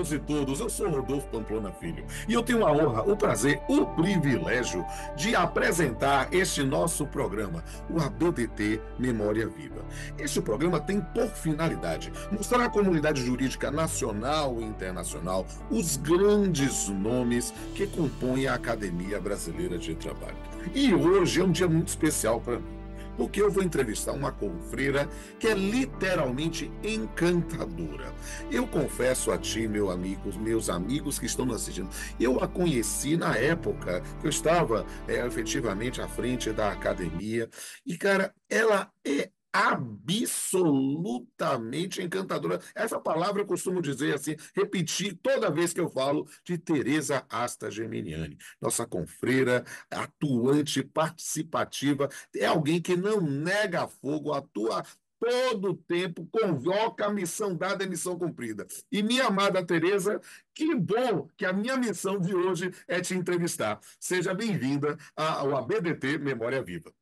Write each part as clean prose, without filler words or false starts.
todas e todos, eu sou Rodolfo Pamplona Filho e eu tenho a honra, o prazer, o privilégio de apresentar este nosso programa, o ABDT Memória Viva. Este programa tem por finalidade mostrar à comunidade jurídica nacional e internacional os grandes nomes que compõem a Academia Brasileira de Trabalho. E hoje é um dia muito especial para mim, porque eu vou entrevistar uma confreira que é literalmente encantadora. Eu confesso a ti, meus amigos que estão nos assistindo, eu a conheci na época que eu estava efetivamente à frente da academia, e, cara, ela é absolutamente encantadora. Essa palavra eu costumo dizer assim, repetir toda vez que eu falo de Teresa Asta Geminiani, nossa confreira, atuante, participativa, é alguém que não nega fogo, atua todo o tempo, convoca a missão dada, a missão cumprida. E minha amada Teresa, que bom que a minha missão de hoje é te entrevistar. Seja bem-vinda ao ABDT Memória Viva.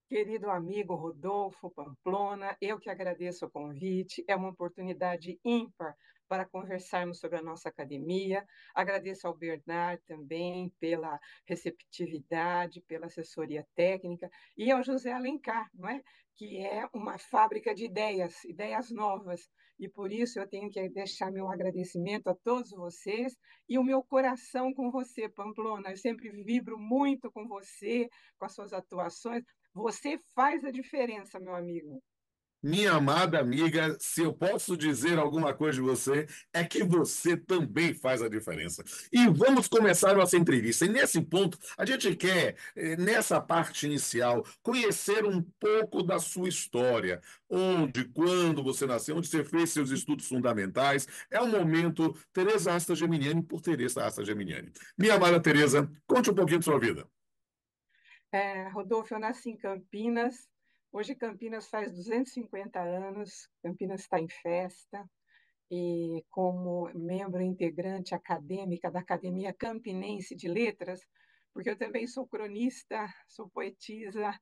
Querido amigo Rodolfo Pamplona, eu que agradeço o convite. É uma oportunidade ímpar para conversarmos sobre a nossa academia. Agradeço ao Bernard também pela receptividade, pela assessoria técnica, e ao José Alencar, não é? Que é uma fábrica de ideias, ideias novas. E por isso eu tenho que deixar meu agradecimento a todos vocês e o meu coração com você, Pamplona. Eu sempre vibro muito com você, com as suas atuações. Você faz a diferença, meu amigo. Minha amada amiga, se eu posso dizer alguma coisa de você, é que você também faz a diferença. E vamos começar nossa entrevista. E nesse ponto, a gente quer, nessa parte inicial, conhecer um pouco da sua história. Onde, quando você nasceu, onde você fez seus estudos fundamentais. É o momento Teresa Asta Geminiani por Teresa Asta Geminiani. Minha amada Teresa, conte um pouquinho de sua vida. Rodolfo, eu nasci em Campinas. Hoje Campinas faz 250 anos. Campinas está em festa. E como membro integrante acadêmica da Academia Campinense de Letras, porque eu também sou cronista, sou poetisa,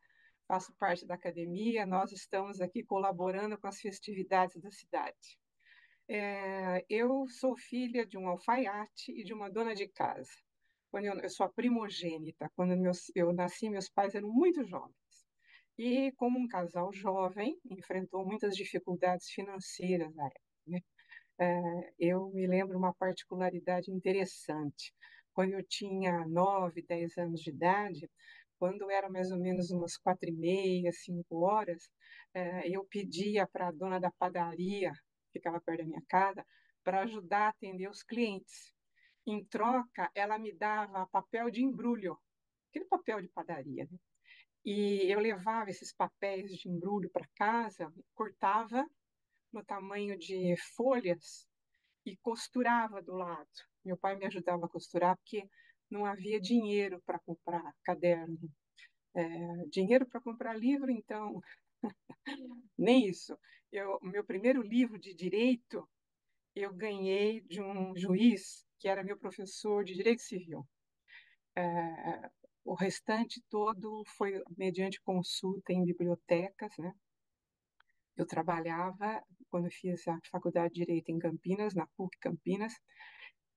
faço parte da academia, nós estamos aqui colaborando com as festividades da cidade. Eu sou filha de um alfaiate e de uma dona de casa. Eu sou a primogênita. Quando eu nasci, meus pais eram muito jovens. E, como um casal jovem, enfrentou muitas dificuldades financeiras na época, né? Eu me lembro uma particularidade interessante. Quando eu tinha 9, 10 anos de idade, quando era mais ou menos umas 4h30, 5 horas, eu pedia para a dona da padaria, que ficava perto da minha casa, para ajudar a atender os clientes. Em troca, ela me dava papel de embrulho, aquele papel de padaria, né? E eu levava esses papéis de embrulho para casa, cortava no tamanho de folhas e costurava do lado. Meu pai me ajudava a costurar porque não havia dinheiro para comprar caderno, dinheiro para comprar livro, então, nem isso. Meu primeiro livro de direito eu ganhei de um juiz que era meu professor de direito civil. É, o restante todo foi mediante consulta em bibliotecas, né? Eu trabalhava quando eu fiz a faculdade de Direito em Campinas, na PUC Campinas,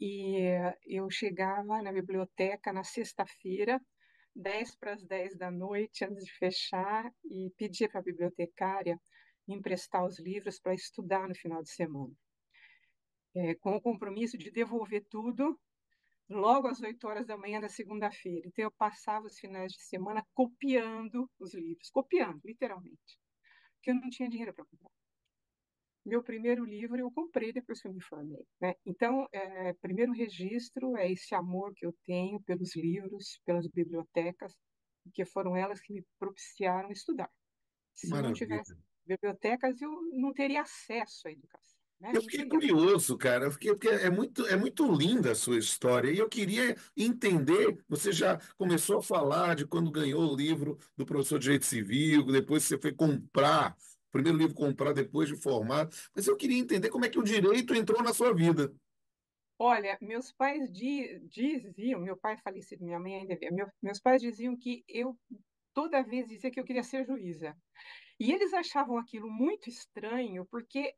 e eu chegava na biblioteca na sexta-feira, 10 para as 10 da noite, antes de fechar, e pedia para a bibliotecária emprestar os livros para estudar no final de semana, com o compromisso de devolver tudo logo às 8 horas da manhã da segunda-feira. Então, eu passava os finais de semana copiando os livros, copiando, literalmente, porque eu não tinha dinheiro para comprar. Meu primeiro livro eu comprei depois que eu me formei, né? Então, primeiro registro é esse amor que eu tenho pelos livros, pelas bibliotecas, porque foram elas que me propiciaram estudar. Que Se não tivesse maravilha. bibliotecas, eu não teria acesso à educação, né? Eu Não fiquei teria. curioso, cara, porque é muito linda a sua história, e eu queria entender, você já começou a falar de quando ganhou o livro do professor de Direito Civil, depois você foi comprar, o primeiro livro comprar depois de formado, mas eu queria entender como é que o direito entrou na sua vida. Olha, meus pais diziam, meu pai falecido, minha mãe ainda vive, meus pais diziam que eu toda vez dizia que eu queria ser juíza. E eles achavam aquilo muito estranho, porque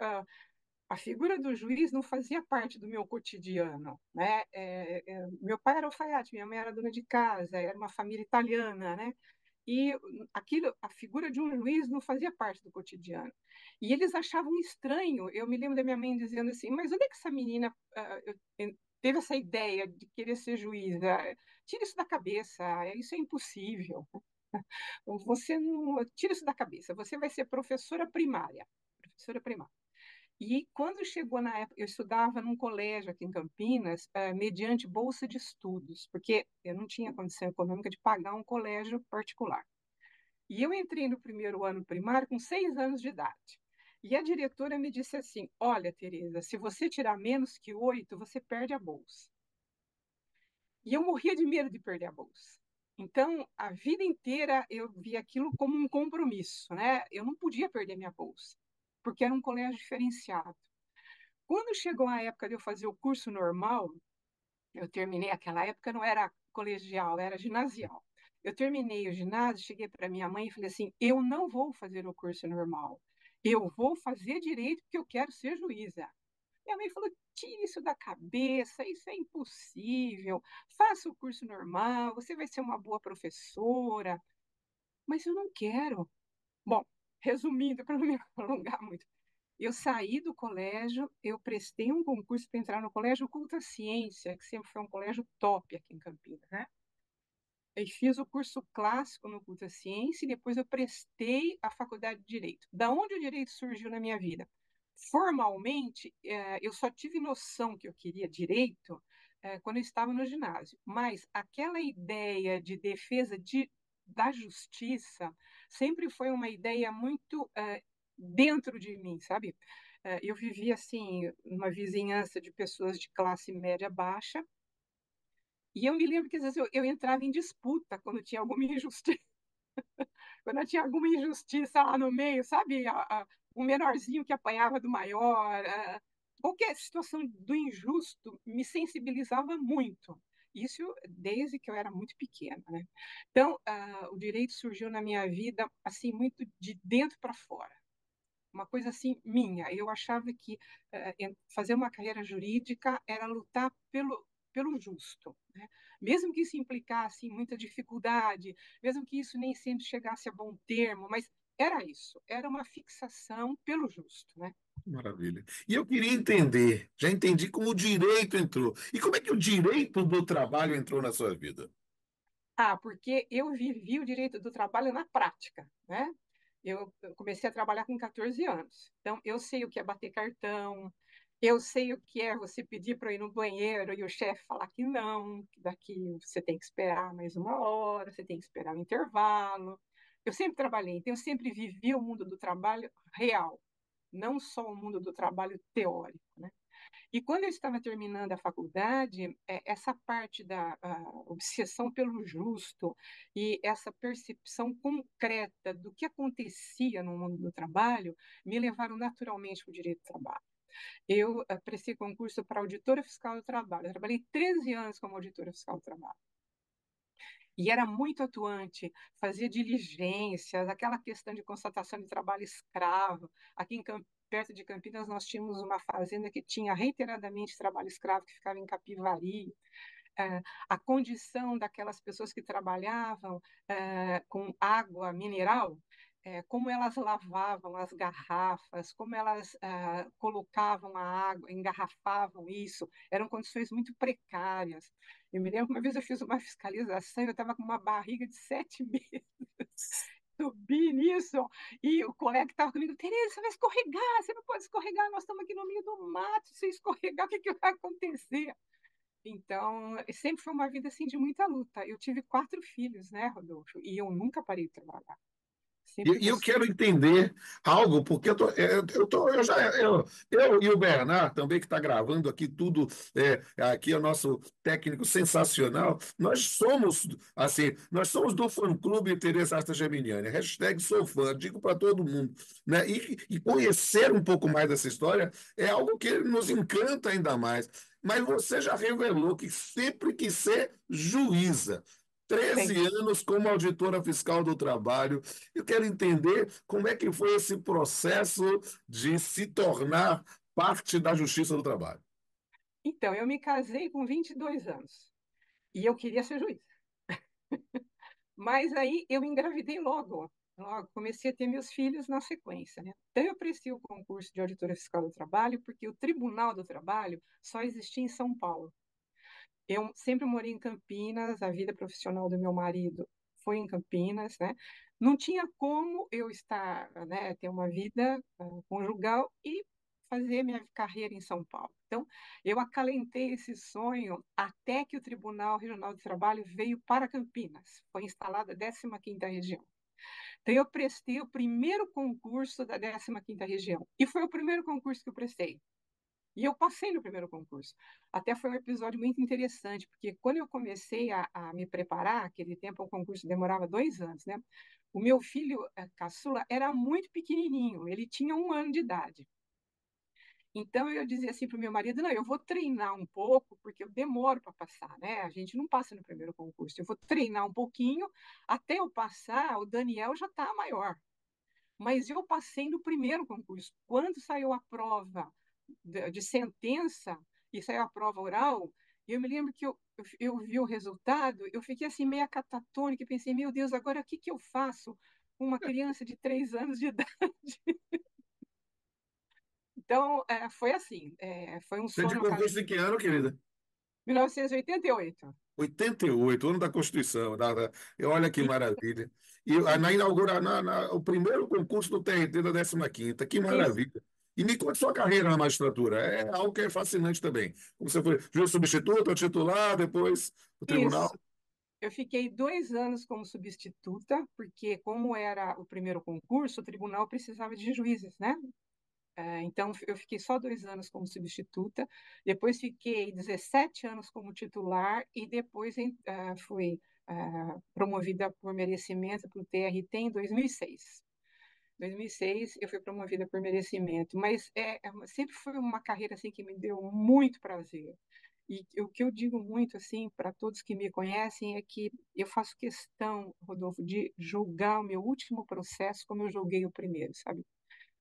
a figura do juiz não fazia parte do meu cotidiano, né? Meu pai era alfaiate, minha mãe era dona de casa, era uma família italiana, né? E aquilo, a figura de um juiz não fazia parte do cotidiano. E eles achavam estranho. Eu me lembro da minha mãe dizendo assim: mas onde é que essa menina teve essa ideia de querer ser juiz? Tira isso da cabeça, isso é impossível. Você não tira isso da cabeça. Você vai ser professora primária, professora primária. E quando chegou na época, eu estudava num colégio aqui em Campinas, mediante bolsa de estudos, porque eu não tinha condição econômica de pagar um colégio particular. E eu entrei no primeiro ano primário com 6 anos de idade. E a diretora me disse assim: Olha, Tereza, se você tirar menos que 8, você perde a bolsa. E eu morria de medo de perder a bolsa. Então, a vida inteira eu vi aquilo como um compromisso, né? Eu não podia perder minha bolsa, porque era um colégio diferenciado. Quando chegou a época de eu fazer o curso normal, eu terminei, aquela época não era colegial, era ginasial. Eu terminei o ginásio, cheguei para minha mãe e falei assim: eu não vou fazer o curso normal, eu vou fazer direito porque eu quero ser juíza. Minha mãe falou: tire isso da cabeça, isso é impossível, faça o curso normal, você vai ser uma boa professora. Mas eu não quero. Bom, resumindo, para não me alongar muito, eu saí do colégio, eu prestei um concurso para entrar no colégio Culta Ciência, que sempre foi um colégio top aqui em Campinas, né? Eu fiz o curso clássico no Culta Ciência e depois eu prestei a faculdade de Direito. Da onde o direito surgiu na minha vida? Formalmente, eu só tive noção que eu queria direito quando eu estava no ginásio, mas aquela ideia de defesa da justiça sempre foi uma ideia muito dentro de mim, sabe? Eu vivia assim, uma vizinhança de pessoas de classe média baixa, e eu me lembro que às vezes eu entrava em disputa quando tinha alguma injustiça, quando tinha alguma injustiça lá no meio, sabe? O menorzinho que apanhava do maior, qualquer situação do injusto me sensibilizava muito. Isso desde que eu era muito pequena, né? Então, o direito surgiu na minha vida assim muito de dentro para fora, uma coisa assim minha. Eu achava que fazer uma carreira jurídica era lutar pelo justo, né? Mesmo que isso implicasse em muita dificuldade, mesmo que isso nem sempre chegasse a bom termo, mas era isso, era uma fixação pelo justo, né? Maravilha. E eu queria entender, já entendi como o direito entrou. E como é que o direito do trabalho entrou na sua vida? Porque eu vivi o direito do trabalho na prática, né? Eu comecei a trabalhar com 14 anos. Então, eu sei o que é bater cartão, eu sei o que é você pedir para ir no banheiro e o chefe falar que não, que daqui você tem que esperar mais 1 hora, você tem que esperar o intervalo. Eu sempre trabalhei, então eu sempre vivi o mundo do trabalho real, não só o mundo do trabalho teórico, né? E quando eu estava terminando a faculdade, essa parte da obsessão pelo justo e essa percepção concreta do que acontecia no mundo do trabalho me levaram naturalmente para o direito do trabalho. Eu prestei concurso para auditora fiscal do trabalho. Eu trabalhei 13 anos como auditora fiscal do trabalho. E era muito atuante, fazia diligências, aquela questão de constatação de trabalho escravo. Aqui perto de Campinas, nós tínhamos uma fazenda que tinha reiteradamente trabalho escravo, que ficava em Capivari. A condição daquelas pessoas que trabalhavam com água mineral, como elas lavavam as garrafas, como elas colocavam a água, engarrafavam isso, eram condições muito precárias. Eu me lembro que uma vez eu fiz uma fiscalização, eu estava com uma barriga de 7 meses, subi nisso, e o colega que estava comigo: Tereza, você vai escorregar, você não pode escorregar, nós estamos aqui no meio do mato, se você escorregar, o que, que vai acontecer? Então, sempre foi uma vida assim de muita luta. Eu tive 4 filhos, né, Rodolfo? E eu nunca parei de trabalhar. Sempre E eu gostei. quero entender algo, porque eu e o Bernard também, que está gravando aqui tudo, aqui é o nosso técnico sensacional, nós somos do fã-clube Teresa Asta Geminiani, hashtag sou fã, digo para todo mundo, né? E conhecer um pouco mais dessa história é algo que nos encanta ainda mais. Mas você já revelou que sempre quis ser juíza. 13 Sempre. anos como auditora fiscal do trabalho. Eu quero entender como é que foi esse processo de se tornar parte da Justiça do Trabalho? Então, eu me casei com 22 anos e eu queria ser juiz. Mas aí eu engravidei logo. Logo, comecei a ter meus filhos na sequência, né? Então, eu prestei o concurso de auditora fiscal do trabalho, porque o Tribunal do Trabalho só existia em São Paulo. Eu sempre morei em Campinas, a vida profissional do meu marido foi em Campinas, né? Não tinha como eu estar, né, ter uma vida conjugal e fazer minha carreira em São Paulo. Então, eu acalentei esse sonho até que o Tribunal Regional do Trabalho veio para Campinas. Foi instalada a 15ª região. Então, eu prestei o primeiro concurso da 15ª região. E foi o primeiro concurso que eu prestei. E eu passei no primeiro concurso. Até foi um episódio muito interessante, porque quando eu comecei a me preparar, aquele tempo o concurso demorava 2 anos, né? O meu filho, caçula, era muito pequenininho, ele tinha 1 ano de idade. Então eu dizia assim para o meu marido, não, eu vou treinar um pouco, porque eu demoro para passar, né? A gente não passa no primeiro concurso. Eu vou treinar um pouquinho, até eu passar, o Daniel já está maior. Mas eu passei no primeiro concurso. Quando saiu a prova de sentença e saiu a prova oral, eu me lembro que eu vi o resultado, eu fiquei assim meio catatônica e pensei, meu Deus, agora o que que eu faço com uma criança de 3 anos de idade? Então, foi assim, foi um Você é de sonho concurso acalentado. em que ano, querida? 1988. 88, ano da Constituição. Olha que maravilha. E na inaugura, o primeiro concurso do TRT da 15ª, que Isso, maravilha. E me conte sua carreira na magistratura. É algo que é fascinante também. Como você foi juiz substituto, titular, depois o isso. tribunal. Eu fiquei 2 anos como substituta, porque como era o primeiro concurso, o tribunal precisava de juízes, né? Então, eu fiquei só 2 anos como substituta, depois fiquei 17 anos como titular e depois fui promovida por merecimento para o TRT em 2006. Em 2006 eu fui promovida por merecimento, mas sempre foi uma carreira assim que me deu muito prazer. E o que eu digo muito assim para todos que me conhecem é que eu faço questão, Rodolfo, de julgar o meu último processo como eu julguei o primeiro, sabe?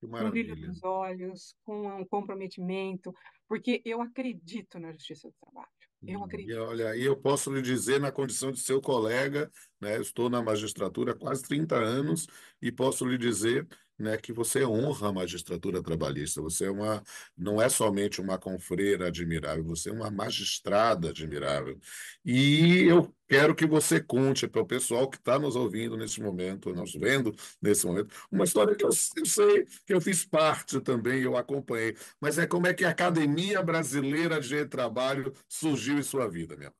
Que Com brilho maravilha. nos olhos, com um comprometimento, porque eu acredito na justiça do trabalho. Eu E acredito. olha, e eu posso lhe dizer, na condição de seu colega, né, eu estou na magistratura há quase 30 anos, e posso lhe dizer, né, que você honra a magistratura trabalhista. Você não é somente uma confreira admirável, você é uma magistrada admirável. E eu quero que você conte para o pessoal que está nos ouvindo nesse momento, nos vendo nesse momento, uma história que eu sei que eu fiz parte também, eu acompanhei. Mas é como é que a Academia Brasileira de Trabalho surgiu em sua vida, minha.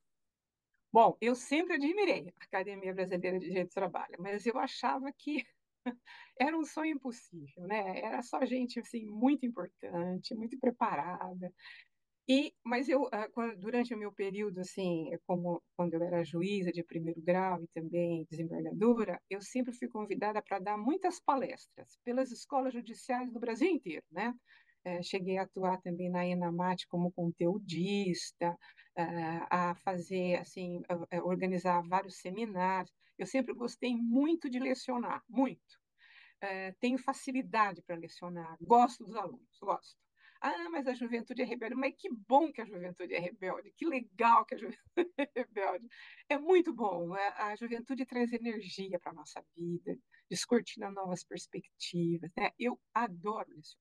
Bom, eu sempre admirei a Academia Brasileira de Direito do Trabalho, mas eu achava que era um sonho impossível, né? Era só gente assim muito importante, muito preparada. Mas durante o meu período, assim, como quando eu era juíza de primeiro grau e também desembargadora, eu sempre fui convidada para dar muitas palestras pelas escolas judiciais do Brasil inteiro, né? Cheguei a atuar também na ENAMAT como conteudista, a fazer, assim, organizar vários seminários. Eu sempre gostei muito de lecionar, muito. Tenho facilidade para lecionar, gosto dos alunos, gosto. Ah, mas a juventude é rebelde. Mas que bom que a juventude é rebelde, que legal que a juventude é rebelde. É muito bom. A juventude traz energia para a nossa vida, descortina novas perspectivas. Né? Eu adoro isso.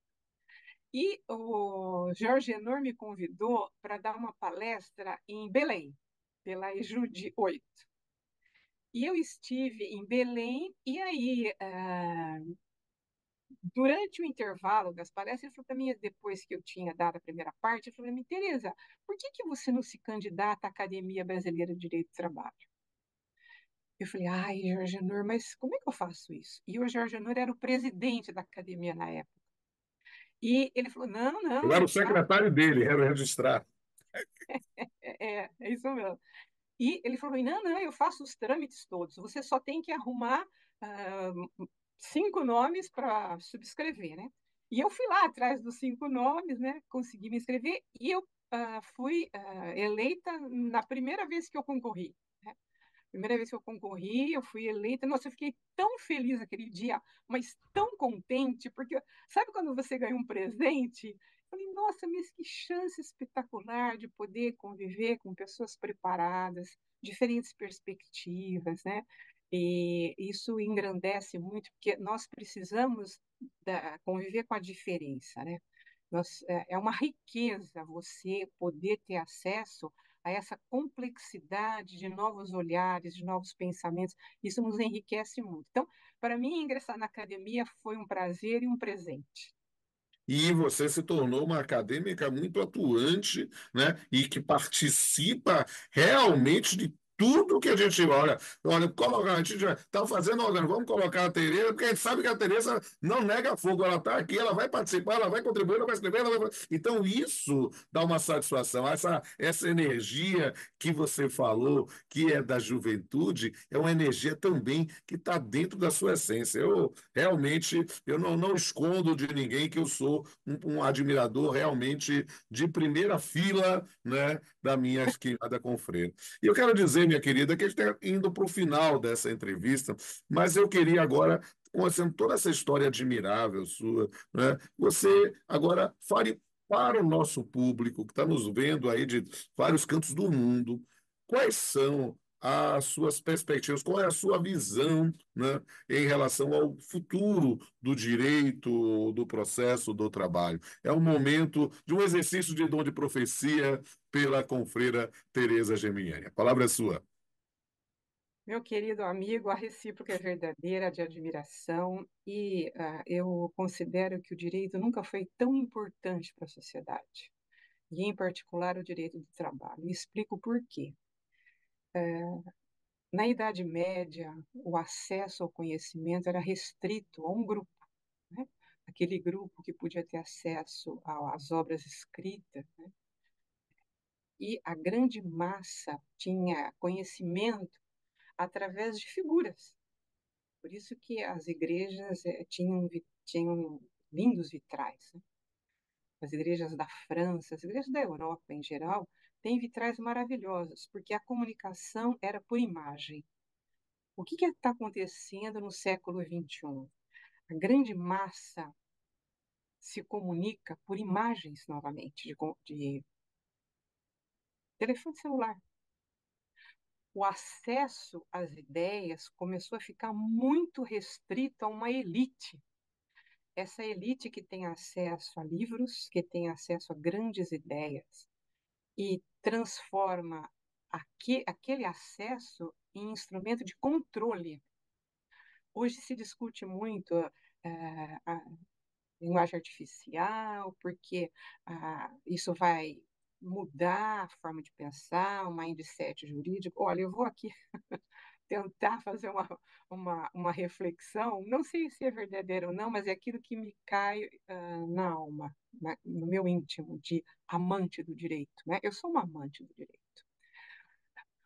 E o Jorge Enor me convidou para dar uma palestra em Belém, pela Ejude 8. E eu estive em Belém, e aí durante o intervalo das palestras, ele falou para mim, depois que eu tinha dado a primeira parte, ele falou para mim, Tereza, por que que você não se candidata à Academia Brasileira de Direito do Trabalho? Eu falei, ai, Jorge Nur, mas como é que eu faço isso? E o Jorge Nur era o presidente da academia na época. E ele falou, não, Eu não, era é o secretário dele, era o registrar. é isso mesmo. E ele falou, não, não, eu faço os trâmites todos, você só tem que arrumar 5 nomes para subscrever, né? E eu fui lá atrás dos 5 nomes, né? Consegui me inscrever e eu fui eleita na primeira vez que eu concorri. Né? Primeira vez que eu concorri, eu fui eleita. Nossa, eu fiquei tão feliz aquele dia, mas tão contente, porque sabe quando você ganha um presente? Falei, nossa, mas que chance espetacular de poder conviver com pessoas preparadas, diferentes perspectivas, né? E isso engrandece muito, porque nós precisamos conviver com a diferença, né? É uma riqueza você poder ter acesso a essa complexidade de novos olhares, de novos pensamentos. Isso nos enriquece muito. Então, para mim, ingressar na academia foi um prazer e um presente. E você se tornou uma acadêmica muito atuante, né? E que participa realmente de tudo que a gente olha, colocar, a gente já está fazendo órgão, vamos colocar a Tereza, porque a gente sabe que a Tereza não nega fogo, ela está aqui, ela vai participar, ela vai contribuir, ela vai escrever, Então, isso dá uma satisfação. Essa energia que você falou, que é da juventude, é uma energia também que está dentro da sua essência. Eu realmente eu não escondo de ninguém que eu sou um admirador realmente de primeira fila, né, da minha esquina com freio. E eu quero dizer, minha querida, que a gente está indo para o final dessa entrevista, mas eu queria agora, conhecendo toda essa história admirável sua, né, você agora fale para o nosso público que está nos vendo aí de vários cantos do mundo, quais são as suas perspectivas, qual é a sua visão, né, em relação ao futuro do direito, do processo, do trabalho. É um momento de um exercício de dom de profecia pela confreira Tereza Geminiani. A palavra é sua. Meu querido amigo, a recíproca é verdadeira, de admiração, e eu considero que o direito nunca foi tão importante para a sociedade, e em particular o direito do trabalho. E explico por quê. Na Idade Média, o acesso ao conhecimento era restrito a um grupo, né? Aquele grupo que podia ter acesso às obras escritas, né? E a grande massa tinha conhecimento através de figuras. Por isso que as igrejas tinham lindos vitrais, né? As igrejas da França, as igrejas da Europa em geral, têm vitrais maravilhosos, porque a comunicação era por imagem. O que está acontecendo no século XXI? A grande massa se comunica por imagens novamente, de telefone celular. O acesso às ideias começou a ficar muito restrito a uma elite. Essa elite que tem acesso a livros, que tem acesso a grandes ideias e transforma aquele acesso em instrumento de controle. Hoje se discute muito a linguagem artificial, porque isso vai mudar a forma de pensar, o mindset jurídico. Olha, eu vou aqui tentar fazer uma reflexão, não sei se é verdadeiro ou não, mas é aquilo que me cai na alma, no meu íntimo, de amante do direito, né? Eu sou uma amante do direito.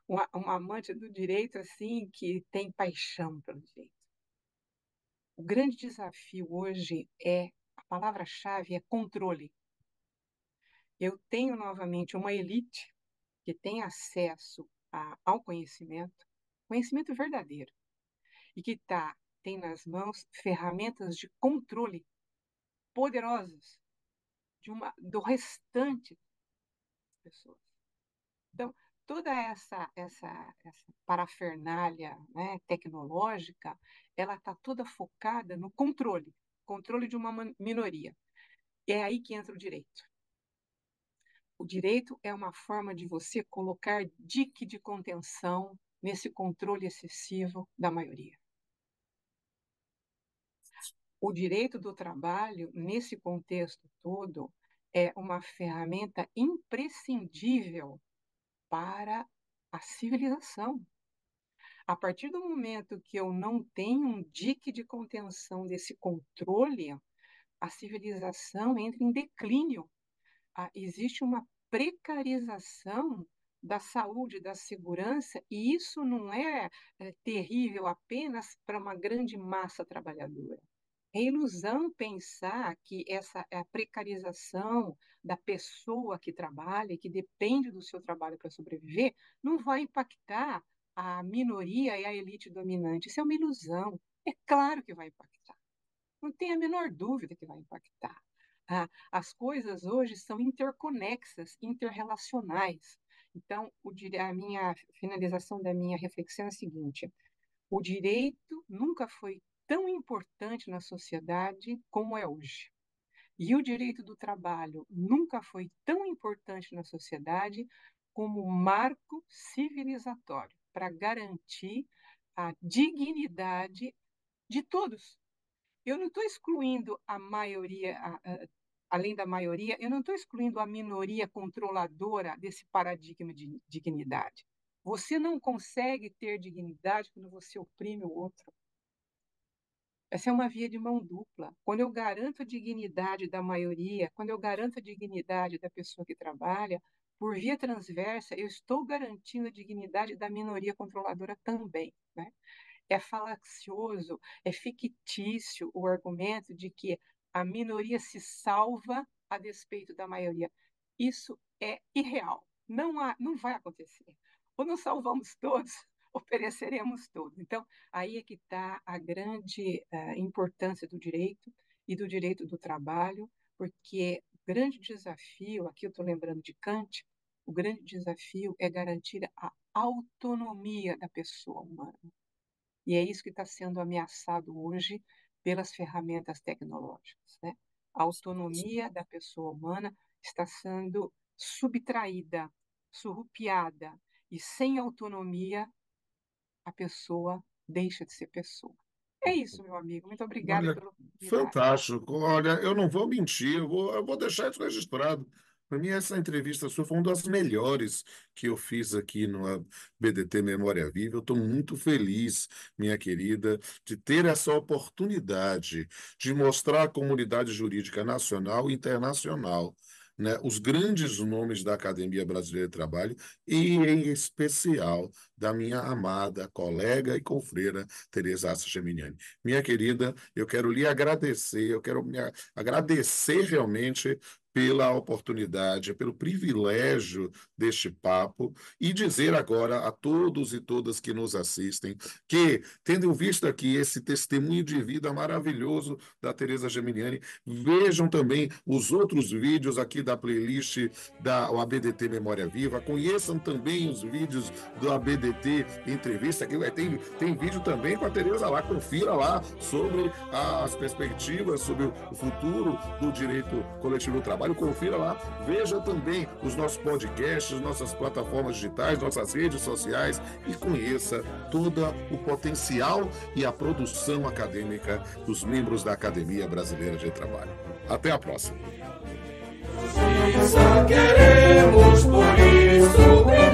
Uma amante do direito, assim, que tem paixão pelo direito. O grande desafio hoje a palavra-chave é controle. Eu tenho novamente uma elite que tem acesso ao conhecimento verdadeiro, e que tem nas mãos ferramentas de controle poderosas do restante das pessoas. Então, toda essa parafernália, né, tecnológica, ela está toda focada no controle de uma minoria. E é aí que entra o direito. O direito é uma forma de você colocar dique de contenção nesse controle excessivo da maioria. O direito do trabalho, nesse contexto todo, é uma ferramenta imprescindível para a civilização. A partir do momento que eu não tenho um dique de contenção desse controle, a civilização entra em declínio. Existe uma precarização da saúde, da segurança, e isso não é terrível apenas para uma grande massa trabalhadora. É ilusão pensar que essa a precarização da pessoa que trabalha e que depende do seu trabalho para sobreviver não vai impactar a minoria e a elite dominante. Isso é uma ilusão. É claro que vai impactar. Não tem a menor dúvida que vai impactar. As coisas hoje são interconexas, interrelacionais. Então, a minha finalização da minha reflexão é a seguinte: o direito nunca foi tão importante na sociedade como é hoje. E o direito do trabalho nunca foi tão importante na sociedade como marco civilizatório para garantir a dignidade de todos. Eu não estou excluindo a maioria, além da maioria, eu não estou excluindo a minoria controladora desse paradigma de dignidade. Você não consegue ter dignidade quando você oprime o outro. Essa é uma via de mão dupla. Quando eu garanto a dignidade da maioria, quando eu garanto a dignidade da pessoa que trabalha, por via transversa, eu estou garantindo a dignidade da minoria controladora também, né? É falacioso, é fictício o argumento de que a minoria se salva a despeito da maioria. Isso é irreal. Não vai acontecer. Ou nos salvamos todos, ou pereceremos todos. Então, aí é que está a grande importância do direito e do direito do trabalho, porque o grande desafio, aqui eu estou lembrando de Kant, o grande desafio é garantir a autonomia da pessoa humana. E é isso que está sendo ameaçado hoje pelas ferramentas tecnológicas, né? A autonomia da pessoa humana está sendo subtraída, surrupiada, e sem autonomia a pessoa deixa de ser pessoa. É isso, meu amigo. Muito obrigada Olha, pela oportunidade. fantástico. Olha, eu não vou mentir, eu vou deixar isso registrado. Para mim, essa entrevista sua foi uma das melhores que eu fiz aqui no BDT Memória Viva. Eu estou muito feliz, minha querida, de ter essa oportunidade de mostrar à comunidade jurídica nacional e internacional, né, os grandes nomes da Academia Brasileira de Trabalho e, em especial, da minha amada colega e confreira Tereza Assa Geminiani. Minha querida, eu quero lhe agradecer, eu quero me agradecer realmente pela oportunidade, pelo privilégio deste papo e dizer agora a todos e todas que nos assistem que, tendo visto aqui esse testemunho de vida maravilhoso da Tereza Geminiani, vejam também os outros vídeos aqui da playlist da ABDT Memória Viva, conheçam também os vídeos do ABDT Entrevista, que tem vídeo também com a Tereza lá, confira lá sobre as perspectivas, sobre o futuro do direito coletivo do trabalho, confira lá, veja também os nossos podcasts, nossas plataformas digitais, nossas redes sociais e conheça todo o potencial e a produção acadêmica dos membros da Academia Brasileira de Trabalho. Até a próxima. Justiça queremos, por isso